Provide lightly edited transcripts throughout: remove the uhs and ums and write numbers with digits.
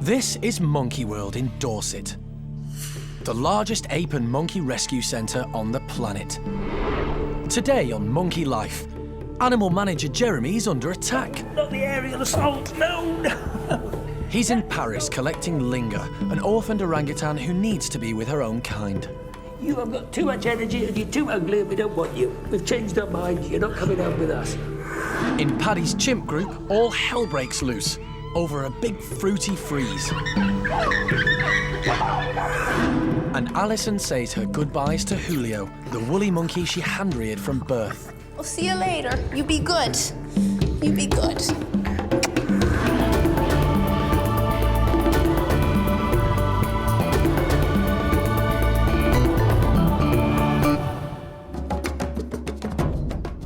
This is Monkey World in Dorset, the largest ape and monkey rescue centre on the planet. Today on Monkey Life, animal manager Jeremy is under attack. Not the aerial assault, no! He's in Paris collecting Linga, an orphaned orangutan who needs to be with her own kind. You have got too much energy and you're too ugly and we don't want you. We've changed our mind, you're not coming out with us. In Paddy's chimp group, all hell breaks loose over a big fruity freeze. And Alison says her goodbyes to Julio, the woolly monkey she hand-reared from birth. I'll see you later. You be good. You be good.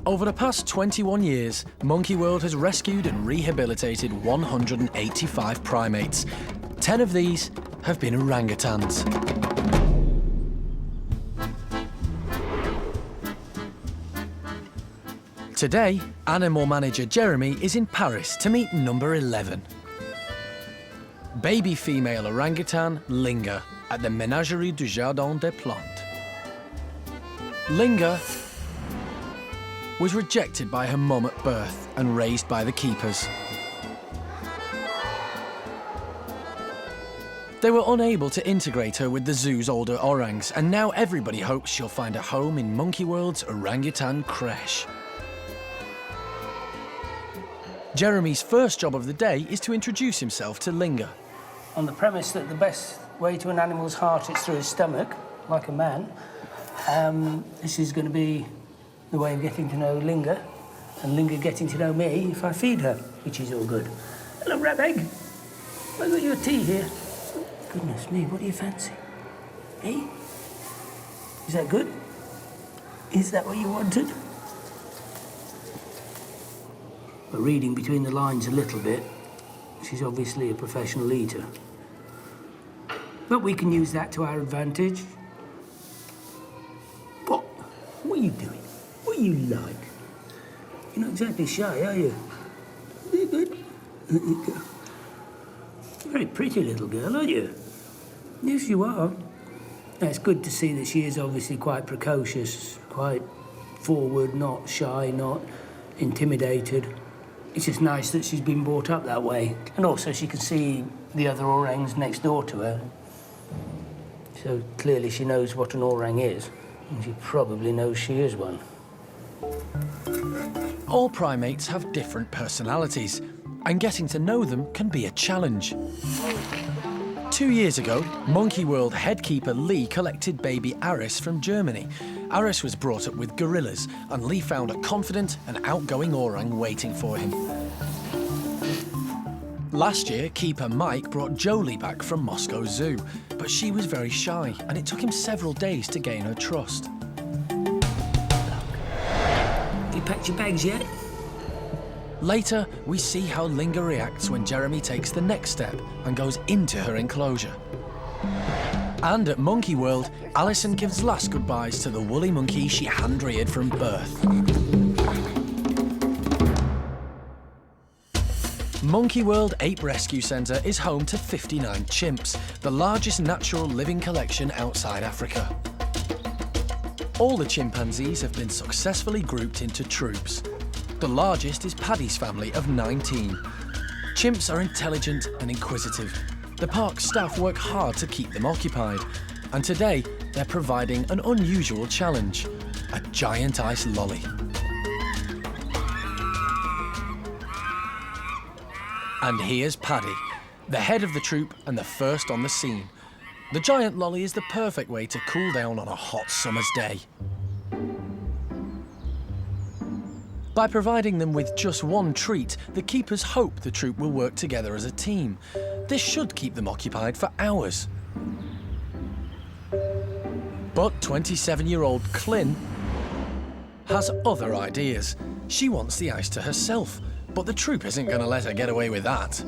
Over the past 21 years, Monkey World has rescued and rehabilitated 185 primates. 10 of these have been orangutans. Today, animal manager Jeremy is in Paris to meet number 11. Baby female orangutan Linga at the Menagerie du Jardin des Plantes. Linga was rejected by her mum at birth and raised by the keepers. They were unable to integrate her with the zoo's older orangs, and now everybody hopes she'll find a home in Monkey World's orangutan creche. Jeremy's first job of the day is to introduce himself to Linga. On the premise that the best way to an animal's heart is through his stomach, like a man, this is going to be the way of getting to know Linga, and Linga getting to know me if I feed her, which is all good. Hello, Rabbeg. I've got your tea here. Goodness me, what do you fancy? Eh? Is that good? Is that what you wanted? But reading between the lines a little bit, she's obviously a professional eater. But we can use that to our advantage. What? What are you doing? What are you like? You're not exactly shy, are you? Are you good? You're a very pretty little girl, aren't you? Yes, you are. Now, it's good to see that she is obviously quite precocious, quite forward, not shy, not intimidated. It's just nice that she's been brought up that way. And also she can see the other orangs next door to her. So clearly she knows what an orang is, and she probably knows she is one. All primates have different personalities, and getting to know them can be a challenge. 2 years ago, Monkey World headkeeper Lee collected baby Aris from Germany. Aris was brought up with gorillas, and Lee found a confident and outgoing orang waiting for him. Last year, keeper Mike brought Jolie back from Moscow Zoo, but she was very shy, and it took him several days to gain her trust. Have you packed your bags yet? Later, we see how Linga reacts when Jeremy takes the next step and goes into her enclosure. And at Monkey World, Alison gives last goodbyes to the woolly monkey she hand-reared from birth. Monkey World Ape Rescue Centre is home to 59 chimps, the largest natural living collection outside Africa. All the chimpanzees have been successfully grouped into troops. The largest is Paddy's family of 19. Chimps are intelligent and inquisitive. The park staff work hard to keep them occupied, and today they're providing an unusual challenge, a giant ice lolly. And here's Paddy, the head of the troop and the first on the scene. The giant lolly is the perfect way to cool down on a hot summer's day. By providing them with just one treat, the keepers hope the troop will work together as a team. This should keep them occupied for hours. But 27-year-old Clin has other ideas. She wants the ice to herself, but the troop isn't going to let her get away with that.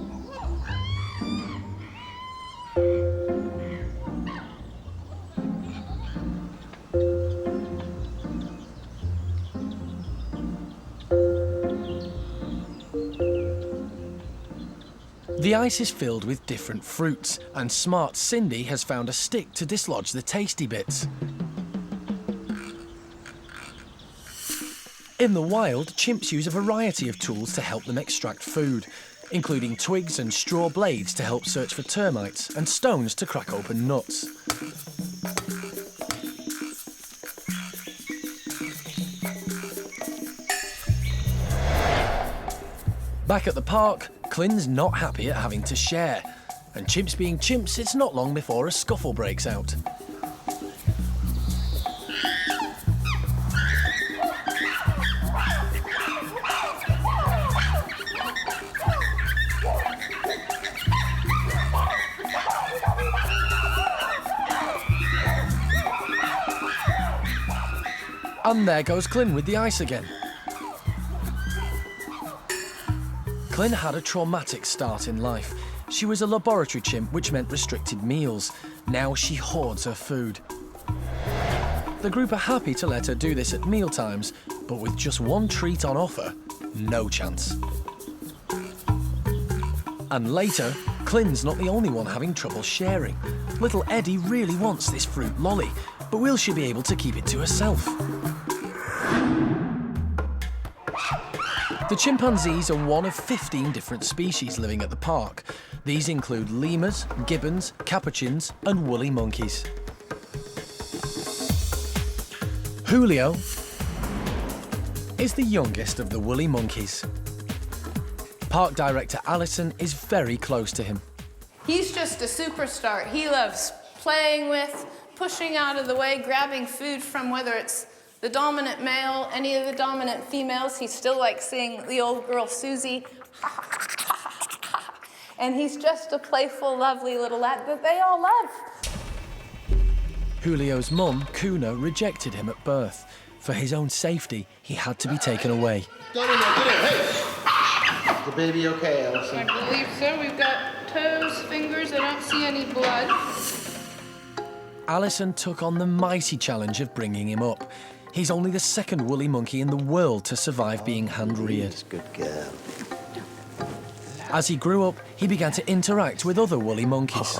The ice is filled with different fruits, and smart Cindy has found a stick to dislodge the tasty bits. In the wild, chimps use a variety of tools to help them extract food, including twigs and straw blades to help search for termites and stones to crack open nuts. Back at the park, Clin's not happy at having to share. And chimps being chimps, it's not long before a scuffle breaks out. And there goes Clin with the ice again. Clin had a traumatic start in life. She was a laboratory chimp, which meant restricted meals. Now she hoards her food. The group are happy to let her do this at mealtimes, but with just one treat on offer, no chance. And later, Clin's not the only one having trouble sharing. Little Eddie really wants this fruit lolly, but will she be able to keep it to herself? The chimpanzees are one of 15 different species living at the park. These include lemurs, gibbons, capuchins, and woolly monkeys. Julio is the youngest of the woolly monkeys. Park director Alison is very close to him. He's just a superstar. He loves playing with, pushing out of the way, grabbing food from whether it's the dominant male, any of the dominant females. He still likes seeing the old girl Susie. And he's just a playful, lovely little lad that they all love. Julio's mum, Kuna, rejected him at birth. For his own safety, he had to be taken away. Get in there, hey! Is the baby okay, Alison? I believe so. We've got toes, fingers. I don't see any blood. Alison took on the mighty challenge of bringing him up. He's only the second woolly monkey in the world to survive being hand-reared. Good girl. As he grew up, he began to interact with other woolly monkeys.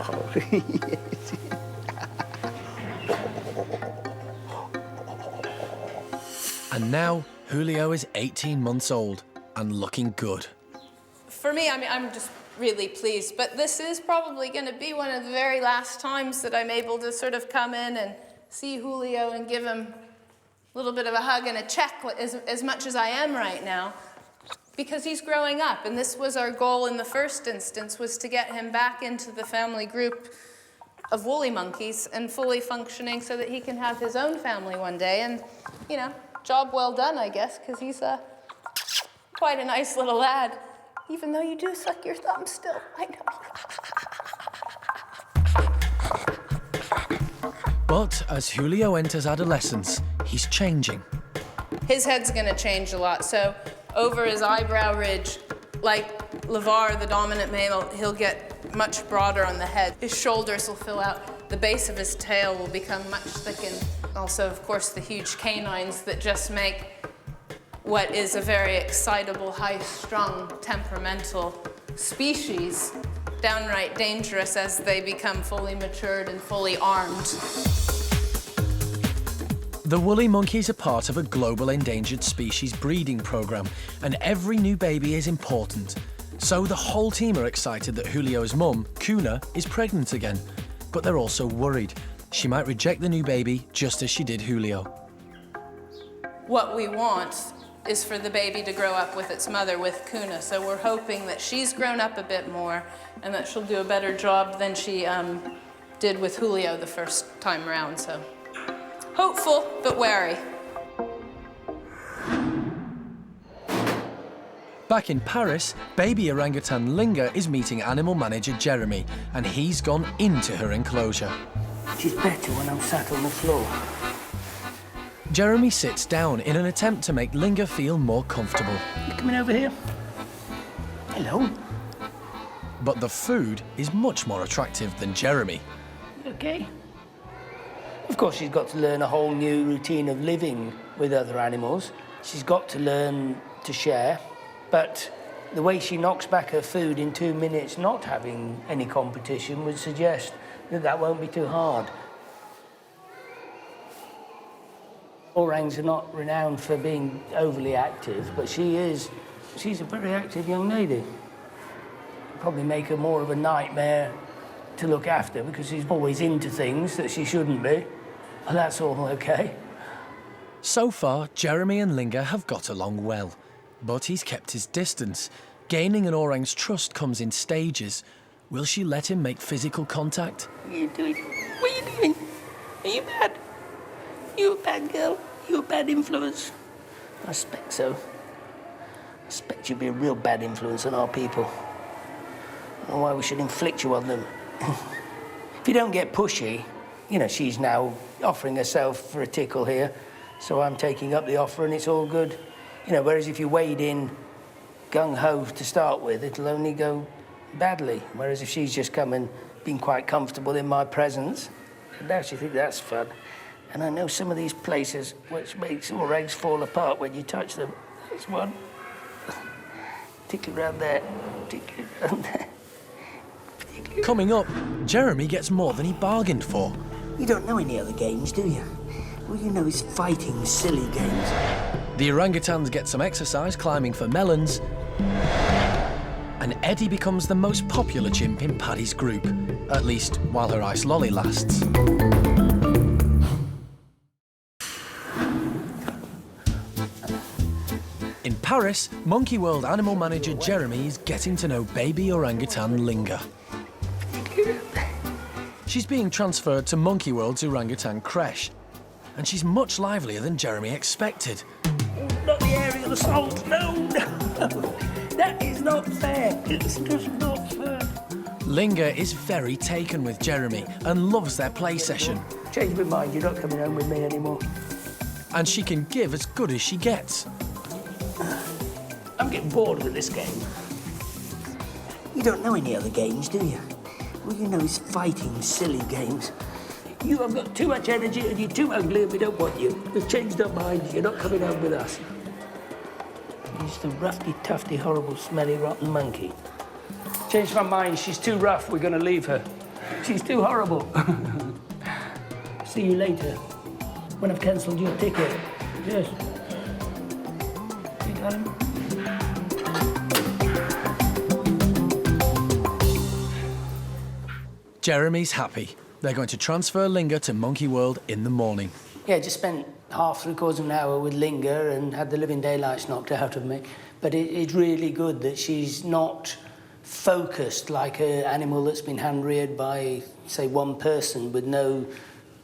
And now, Julio is 18 months old and looking good. For me, I'm just really pleased, but this is probably going to be one of the very last times that I'm able to sort of come in and see Julio and give him a little bit of a hug and a check as much as I am right now, because he's growing up, and this was our goal in the first instance, was to get him back into the family group of woolly monkeys and fully functioning so that he can have his own family one day. And, you know, job well done, I guess, because he's quite a nice little lad, even though you do suck your thumb still, I know. But as Julio enters adolescence, he's changing. His head's gonna change a lot, so over his eyebrow ridge, like LeVar, the dominant male, he'll get much broader on the head. His shoulders will fill out. The base of his tail will become much thickened. Also, of course, the huge canines that just make what is a very excitable, high-strung, temperamental species downright dangerous as they become fully matured and fully armed. The woolly monkeys are part of a global endangered species breeding program, and every new baby is important. So the whole team are excited that Julio's mum, Kuna, is pregnant again, but they're also worried. She might reject the new baby just as she did Julio. What we want is for the baby to grow up with its mother, with Kuna, so we're hoping that she's grown up a bit more and that she'll do a better job than she did with Julio the first time around, so. Hopeful, but wary. Back in Paris, baby orangutan Linga is meeting animal manager Jeremy, and he's gone into her enclosure. She's better when I'm sat on the floor. Jeremy sits down in an attempt to make Linga feel more comfortable. You coming over here? Hello. But the food is much more attractive than Jeremy. You okay? Of course, she's got to learn a whole new routine of living with other animals. She's got to learn to share, but The way she knocks back her food in 2 minutes, not having any competition, would suggest that that won't be too hard. Orangs are not renowned for being overly active, but she's a very active young lady. Probably make her more of a nightmare to look after because she's always into things that she shouldn't be. And that's all okay. So far, Jeremy and Linga have got along well, but he's kept his distance. Gaining an orang's trust comes in stages. Will she let him make physical contact? What are you doing? What are you doing? Are you bad? You a bad girl? You a bad influence? I suspect so. I suspect you'd be a real bad influence on our people. I don't know why we should inflict you on them. If you don't get pushy, you know, she's now offering herself for a tickle here, so I'm taking up the offer and it's all good. You know, whereas if you wade in gung-ho to start with, it'll only go badly. Whereas if she's just come and been quite comfortable in my presence, now she thinks that's fun. And I know some of these places which makes orangs fall apart when you touch them. There's one. Particularly around there. Particularly around there. Coming up, Jeremy gets more than he bargained for. You don't know any other games, do you? All you know is fighting silly games. The orangutans get some exercise climbing for melons, and Eddie becomes the most popular chimp in Paddy's group, at least while her ice lolly lasts. In Paris, Monkey World animal manager Jeremy is getting to know baby orangutan Linga. She's being transferred to Monkey World's orangutan creche, and she's much livelier than Jeremy expected. Not the aerial assault, no, no. That is not fair. It's just not fair. Linga is very taken with Jeremy and loves their play session. Change my mind, you're not coming home with me anymore. And she can give as good as she gets. I'm getting bored with this game. You don't know any other games, do you? All you know is fighting silly games. You have got too much energy and you're too ugly and we don't want you. We've changed our minds, you're not coming home with us. You're just a roughy, tufty, horrible, smelly, rotten monkey. Changed my mind, she's too rough, we're gonna leave her. She's too horrible. See you later, when I've cancelled your ticket. Yes. You got him? Jeremy's happy. They're going to transfer Linga to Monkey World in the morning. Yeah, just spent half, three-quarters of an hour with Linga and had the living daylights knocked out of me. But it's really good that she's not focused like an animal that's been hand-reared by, say, one person with no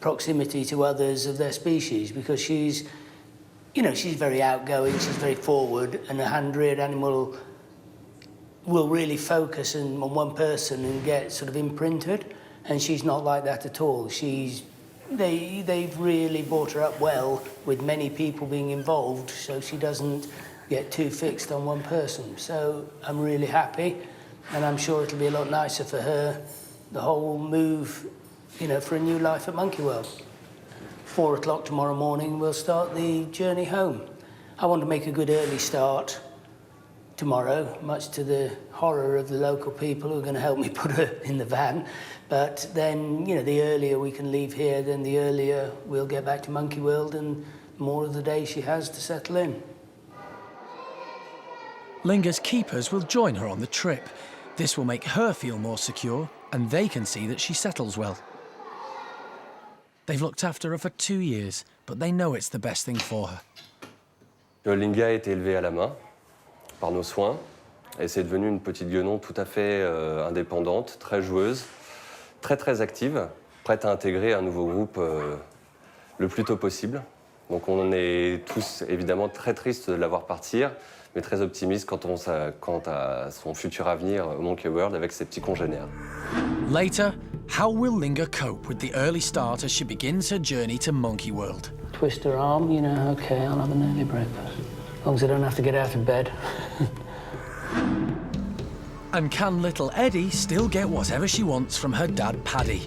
proximity to others of their species, because she's, you know, she's very outgoing, she's very forward, and a hand-reared animal will really focus on one person and get sort of imprinted, and she's not like that at all. They've really brought her up well with many people being involved, so she doesn't get too fixed on one person. So I'm really happy, and I'm sure it'll be a lot nicer for her, the whole move, you know, for a new life at Monkey World. 4 o'clock tomorrow morning, we'll start the journey home. I want to make a good early start tomorrow, much to the horror of the local people who are going to help me put her in the van. But then, you know, the earlier we can leave here, then the earlier we'll get back to Monkey World and more of the day she has to settle in. Linga's keepers will join her on the trip. This will make her feel more secure, and they can see that she settles well. They've looked after her for 2 years, but they know it's the best thing for her. Linga a été élevée à la main par nos soins, et c'est devenu une petite guenon tout à fait indépendante, très joueuse, très active, prête à intégrer un nouveau groupe le plus tôt possible. Donc on est tous évidemment très tristes de la voir partir, mais très optimistes quant à son futur avenir au Monkey World avec ses petits congénères. Later, how will Linga cope with the early start as she begins her journey to Monkey World? Twist her arm, you know, okay, I'll have an early breakfast. As long as I don't have to get out of bed. And can little Eddie still get whatever she wants from her dad, Paddy?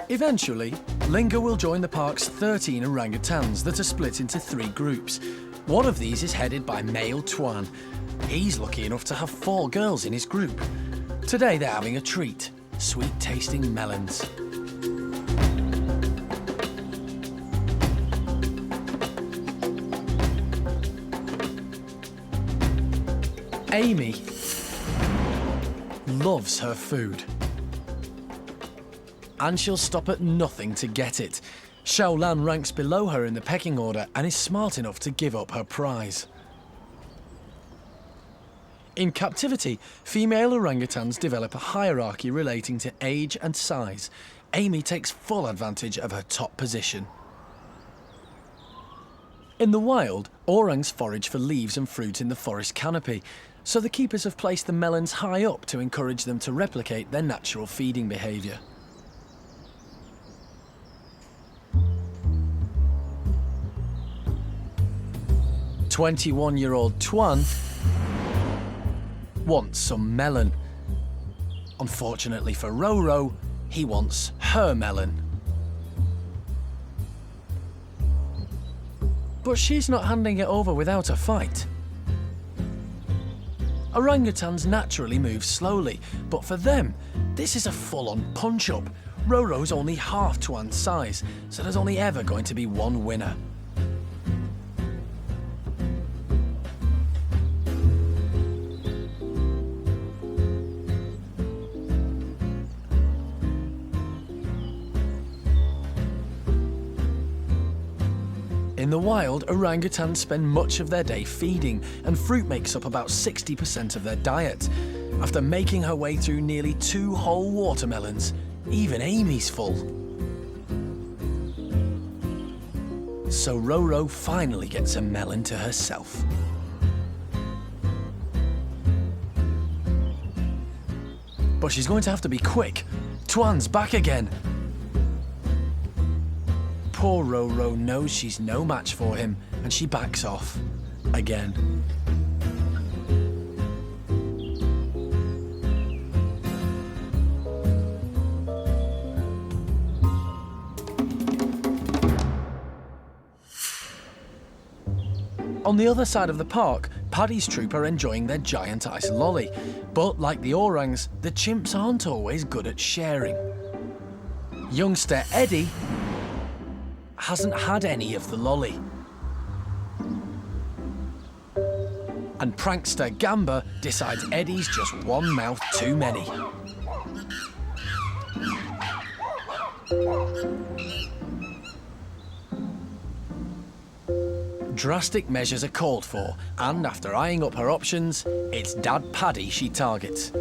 If Eventually, Linga will join the park's 13 orangutans that are split into 3 groups. One of these is headed by male Tuan. He's lucky enough to have 4 girls in his group. Today they're having a treat, sweet-tasting melons. Amy loves her food. And she'll stop at nothing to get it. Xiaolan ranks below her in the pecking order and is smart enough to give up her prize. In captivity, female orangutans develop a hierarchy relating to age and size. Amy takes full advantage of her top position. In the wild, orangs forage for leaves and fruit in the forest canopy, so the keepers have placed the melons high up to encourage them to replicate their natural feeding behaviour. "21-year-old Tuan wants some melon. Unfortunately for Roro, he wants her melon. But she's not handing it over without a fight. Orangutans naturally move slowly, but for them, this is a full-on punch-up. Roro's only half Tuan's size, so there's only ever going to be one winner. In the wild, orangutans spend much of their day feeding, and fruit makes up about 60% of their diet. After making her way through nearly 2 whole watermelons, even Amy's full. So Roro finally gets a melon to herself. But she's going to have to be quick. Tuan's back again. Poor Roro knows she's no match for him, and she backs off. Again. On the other side of the park, Paddy's troop are enjoying their giant ice lolly. But like the orangs, the chimps aren't always good at sharing. Youngster Eddie hasn't had any of the lolly. And prankster Gamba decides Eddie's just one mouth too many. Drastic measures are called for, and after eyeing up her options, it's Dad Paddy she targets.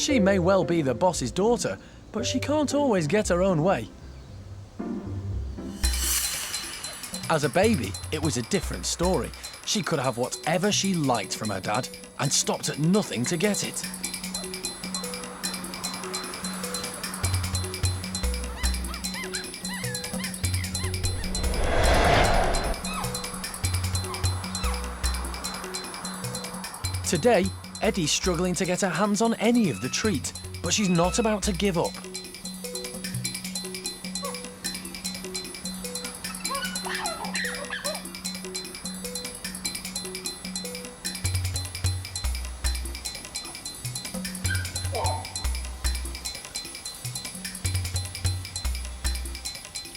She may well be the boss's daughter, but she can't always get her own way. As a baby, it was a different story. She could have whatever she liked from her dad and stopped at nothing to get it. Today, Eddie's struggling to get her hands on any of the treat, but she's not about to give up.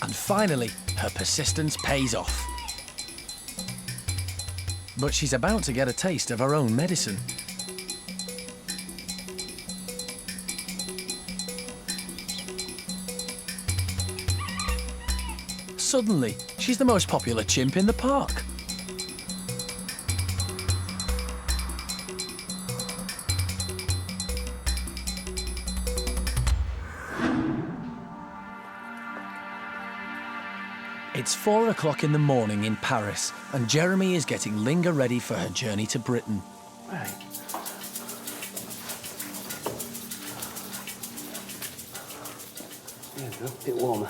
And finally, her persistence pays off. But she's about to get a taste of her own medicine. Suddenly, she's the most popular chimp in the park. It's 4 o'clock in the morning in Paris, and Jeremy is getting Linga ready for her journey to Britain. Right. There we go, a bit warmer.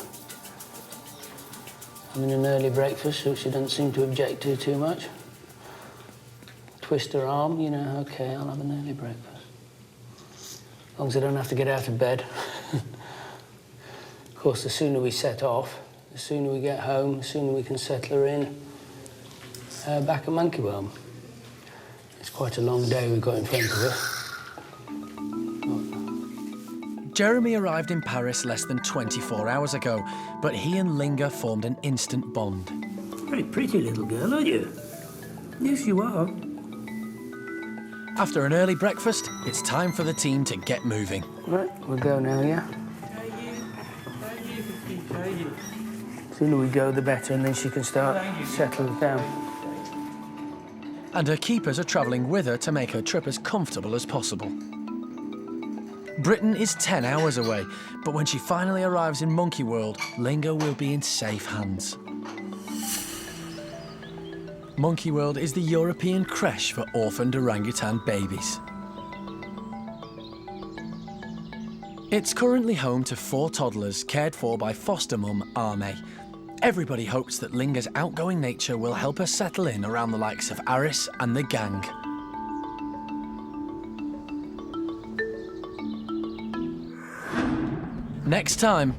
Having an early breakfast, so she doesn't seem to object to too much. Twist her arm, you know, okay, I'll have an early breakfast. As long as I don't have to get out of bed. Of course, the sooner we set off, the sooner we get home, the sooner we can settle her in back at Monkey World. It's quite a long day we've got in front of us. Jeremy arrived in Paris less than 24 hours ago, but he and Linga formed an instant bond. Very pretty little girl, aren't you? Yes, you are. After an early breakfast, it's time for the team to get moving. Right, we'll go now, yeah? The sooner we go, the better, and then she can start settling down. And her keepers are travelling with her to make her trip as comfortable as possible. Britain is 10 hours away, but when she finally arrives in Monkey World, Linga will be in safe hands. Monkey World is the European creche for orphaned orangutan babies. It's currently home to 4 toddlers cared for by foster mum Arme. Everybody hopes that Linga's outgoing nature will help her settle in around the likes of Aris and the gang. Next time,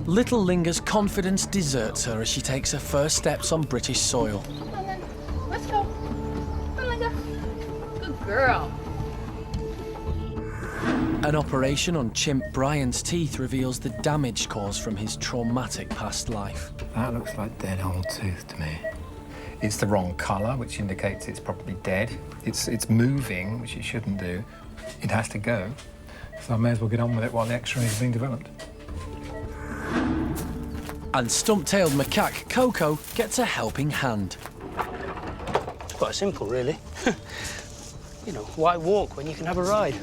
little Linga's confidence deserts her as she takes her first steps on British soil. Come on then. Let's go. Come on, Linga. Good girl. An operation on Chimp Brian's teeth reveals the damage caused from his traumatic past life. That looks like dead old tooth to me. It's the wrong colour, which indicates it's probably dead. It's moving, which it shouldn't do. It has to go. So I may as well get on with it while the X-rays are being developed. And stump-tailed macaque Coco gets a helping hand. It's quite simple, really. You know, why walk when you can have a ride?